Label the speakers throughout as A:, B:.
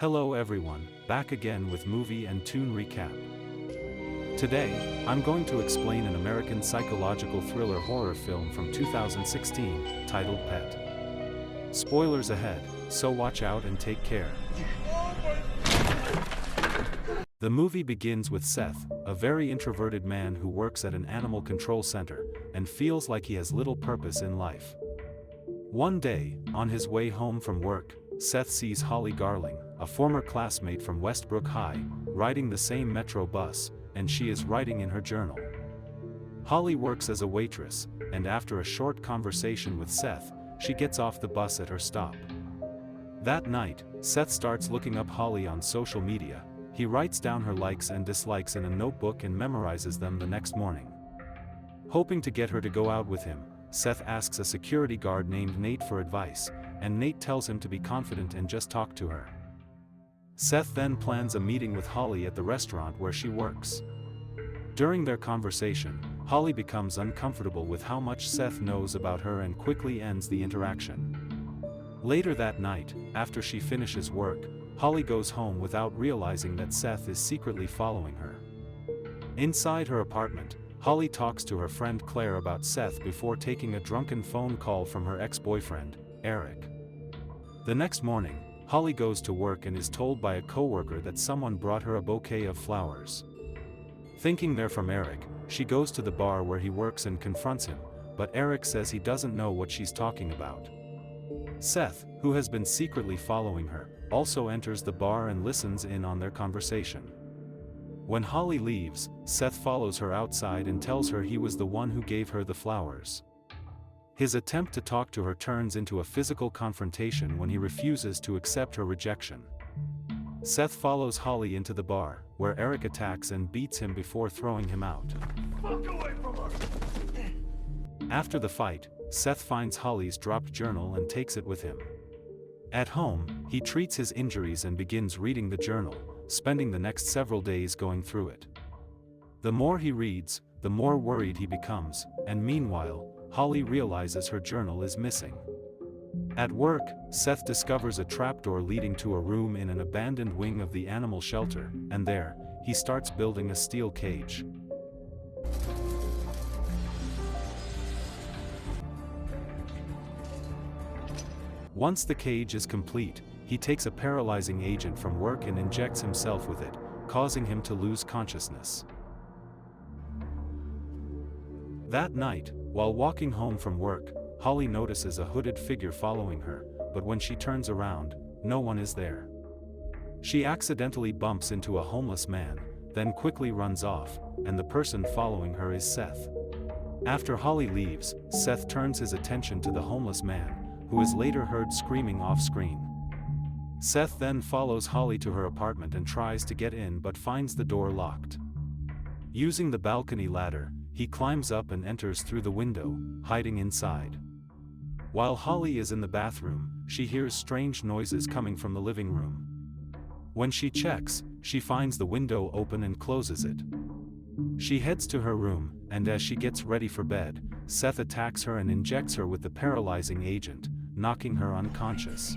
A: Hello everyone, back again with movie and tune recap. Today, I'm going to explain an American psychological thriller horror film from 2016, titled Pet. Spoilers ahead, so watch out and take care. The movie begins with Seth, a very introverted man who works at an animal control center, and feels like he has little purpose in life. One day, on his way home from work, Seth sees Holly Garling, a former classmate from Westbrook High, riding the same metro bus, and she is writing in her journal. Holly works as a waitress, and after a short conversation with Seth, she gets off the bus at her stop. That night, Seth starts looking up Holly on social media. He writes down her likes and dislikes in a notebook and memorizes them the next morning. Hoping to get her to go out with him, Seth asks a security guard named Nate for advice, and Nate tells him to be confident and just talk to her. Seth then plans a meeting with Holly at the restaurant where she works. During their conversation, Holly becomes uncomfortable with how much Seth knows about her and quickly ends the interaction. Later that night, after she finishes work, Holly goes home without realizing that Seth is secretly following her. Inside her apartment, Holly talks to her friend Claire about Seth before taking a drunken phone call from her ex-boyfriend, Eric. The next morning, Holly goes to work and is told by a coworker that someone brought her a bouquet of flowers. Thinking they're from Eric, she goes to the bar where he works and confronts him, but Eric says he doesn't know what she's talking about. Seth, who has been secretly following her, also enters the bar and listens in on their conversation. When Holly leaves, Seth follows her outside and tells her he was the one who gave her the flowers. His attempt to talk to her turns into a physical confrontation when he refuses to accept her rejection. Seth follows Holly into the bar, where Eric attacks and beats him before throwing him out.
B: Fuck away from her!
A: After the fight, Seth finds Holly's dropped journal and takes it with him. At home, he treats his injuries and begins reading the journal, spending the next several days going through it. The more he reads, the more worried he becomes, and meanwhile, Holly realizes her journal is missing. At work, Seth discovers a trapdoor leading to a room in an abandoned wing of the animal shelter, and there, he starts building a steel cage. Once the cage is complete, he takes a paralyzing agent from work and injects himself with it, causing him to lose consciousness. That night, while walking home from work, Holly notices a hooded figure following her, but when she turns around, no one is there. She accidentally bumps into a homeless man, then quickly runs off, and the person following her is Seth. After Holly leaves, Seth turns his attention to the homeless man, who is later heard screaming off-screen. Seth then follows Holly to her apartment and tries to get in but finds the door locked. Using the balcony ladder, he climbs up and enters through the window, hiding inside. While Holly is in the bathroom, she hears strange noises coming from the living room. When she checks, she finds the window open and closes it. She heads to her room, and as she gets ready for bed, Seth attacks her and injects her with the paralyzing agent, knocking her unconscious.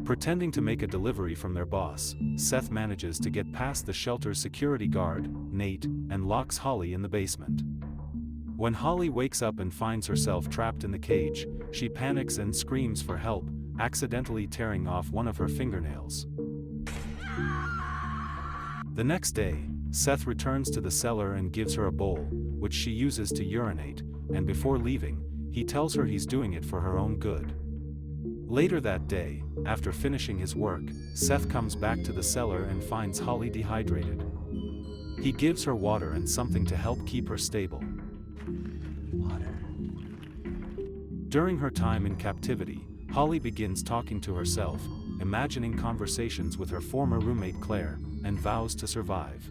A: Pretending to make a delivery from their boss, Seth manages to get past the shelter's security guard, Nate, and locks Holly in the basement. When Holly wakes up and finds herself trapped in the cage, she panics and screams for help, accidentally tearing off one of her fingernails. The next day, Seth returns to the cellar and gives her a bowl, which she uses to urinate, and before leaving, he tells her he's doing it for her own good. Later that day, after finishing his work, Seth comes back to the cellar and finds Holly dehydrated. He gives her water and something to help keep her stable.
B: Water.
A: During her time in captivity, Holly begins talking to herself, imagining conversations with her former roommate Claire, and vows to survive.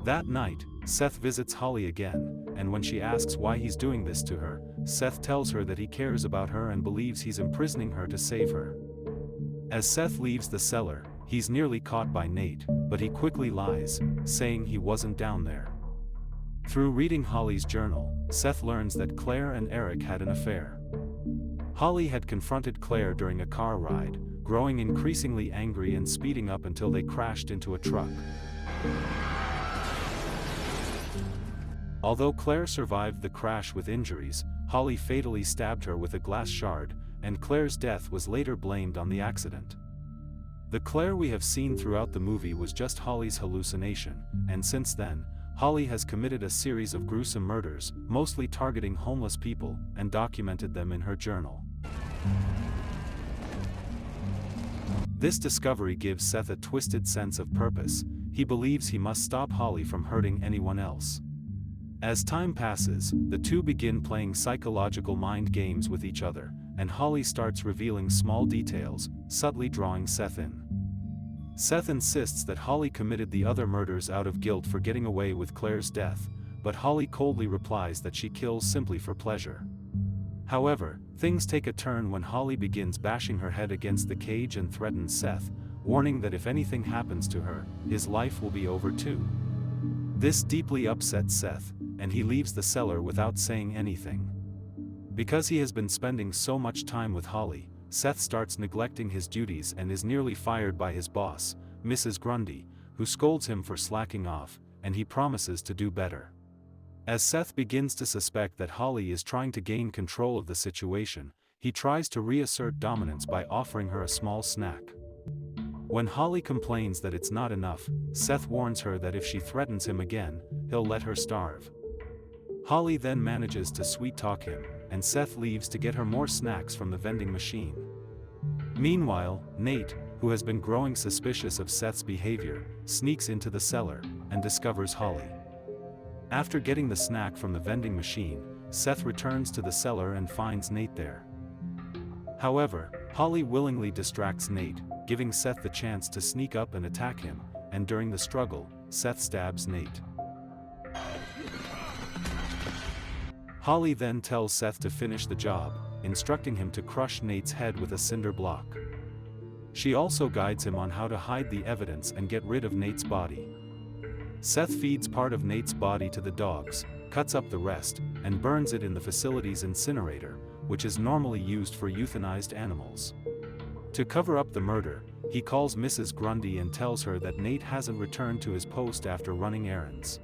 A: That night, Seth visits Holly again, and when she asks why he's doing this to her, Seth tells her that he cares about her and believes he's imprisoning her to save her. As Seth leaves the cellar, he's nearly caught by Nate, but he quickly lies, saying he wasn't down there. Through reading Holly's journal, Seth learns that Claire and Eric had an affair. Holly had confronted Claire during a car ride, growing increasingly angry and speeding up until they crashed into a truck. Although Claire survived the crash with injuries, Holly fatally stabbed her with a glass shard, and Claire's death was later blamed on the accident. The Claire we have seen throughout the movie was just Holly's hallucination, and since then, Holly has committed a series of gruesome murders, mostly targeting homeless people, and documented them in her journal. This discovery gives Seth a twisted sense of purpose. He believes he must stop Holly from hurting anyone else. As time passes, the two begin playing psychological mind games with each other, and Holly starts revealing small details, subtly drawing Seth in. Seth insists that Holly committed the other murders out of guilt for getting away with Claire's death, but Holly coldly replies that she kills simply for pleasure. However, things take a turn when Holly begins bashing her head against the cage and threatens Seth, warning that if anything happens to her, his life will be over too. This deeply upsets Seth, and he leaves the cellar without saying anything. Because he has been spending so much time with Holly, Seth starts neglecting his duties and is nearly fired by his boss, Mrs. Grundy, who scolds him for slacking off, and he promises to do better. As Seth begins to suspect that Holly is trying to gain control of the situation, he tries to reassert dominance by offering her a small snack. When Holly complains that it's not enough, Seth warns her that if she threatens him again, he'll let her starve. Holly then manages to sweet-talk him, and Seth leaves to get her more snacks from the vending machine. Meanwhile, Nate, who has been growing suspicious of Seth's behavior, sneaks into the cellar and discovers Holly. After getting the snack from the vending machine, Seth returns to the cellar and finds Nate there. However, Holly willingly distracts Nate, giving Seth the chance to sneak up and attack him, and during the struggle, Seth stabs Nate. Holly then tells Seth to finish the job, instructing him to crush Nate's head with a cinder block. She also guides him on how to hide the evidence and get rid of Nate's body. Seth feeds part of Nate's body to the dogs, cuts up the rest, and burns it in the facility's incinerator, which is normally used for euthanized animals. To cover up the murder, he calls Mrs. Grundy and tells her that Nate hasn't returned to his post after running errands.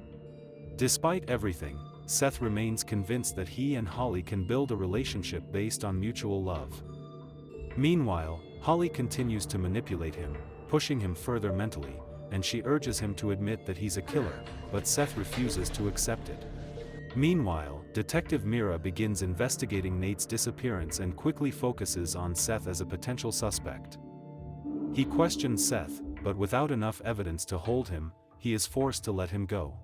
A: Despite everything, Seth remains convinced that he and Holly can build a relationship based on mutual love. Meanwhile, Holly continues to manipulate him, pushing him further mentally, and she urges him to admit that he's a killer, but Seth refuses to accept it. Meanwhile, Detective Mira begins investigating Nate's disappearance and quickly focuses on Seth as a potential suspect. He questions Seth, but without enough evidence to hold him, he is forced to let him go.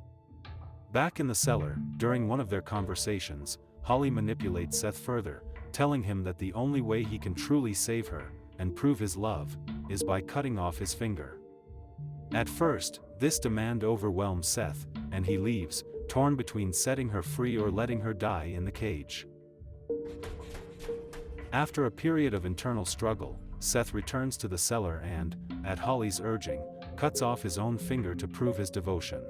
A: Back in the cellar, during one of their conversations, Holly manipulates Seth further, telling him that the only way he can truly save her, and prove his love, is by cutting off his finger. At first, this demand overwhelms Seth, and he leaves, torn between setting her free or letting her die in the cage. After a period of internal struggle, Seth returns to the cellar and, at Holly's urging, cuts off his own finger to prove his devotion.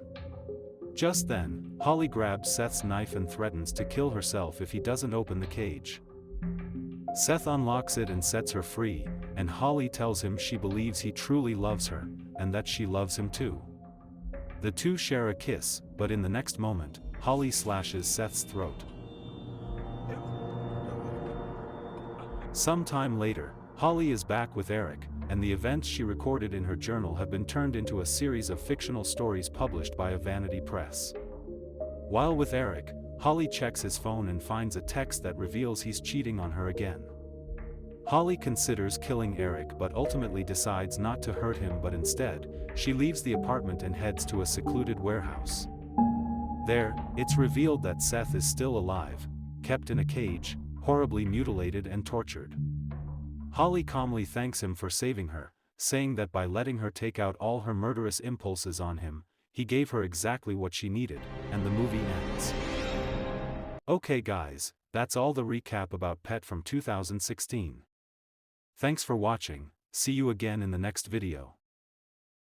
A: Just then, Holly grabs Seth's knife and threatens to kill herself if he doesn't open the cage. Seth unlocks it and sets her free, and Holly tells him she believes he truly loves her, and that she loves him too. The two share a kiss, but in the next moment, Holly slashes Seth's throat. Some time later, Holly is back with Eric, and the events she recorded in her journal have been turned into a series of fictional stories published by a vanity press. While with Eric, Holly checks his phone and finds a text that reveals he's cheating on her again. Holly considers killing Eric but ultimately decides not to hurt him, but instead, she leaves the apartment and heads to a secluded warehouse. There, it's revealed that Seth is still alive, kept in a cage, horribly mutilated and tortured. Holly calmly thanks him for saving her, saying that by letting her take out all her murderous impulses on him, he gave her exactly what she needed, and the movie ends. Okay guys, that's all the recap about Pet from 2016. Thanks for watching, see you again in the next video.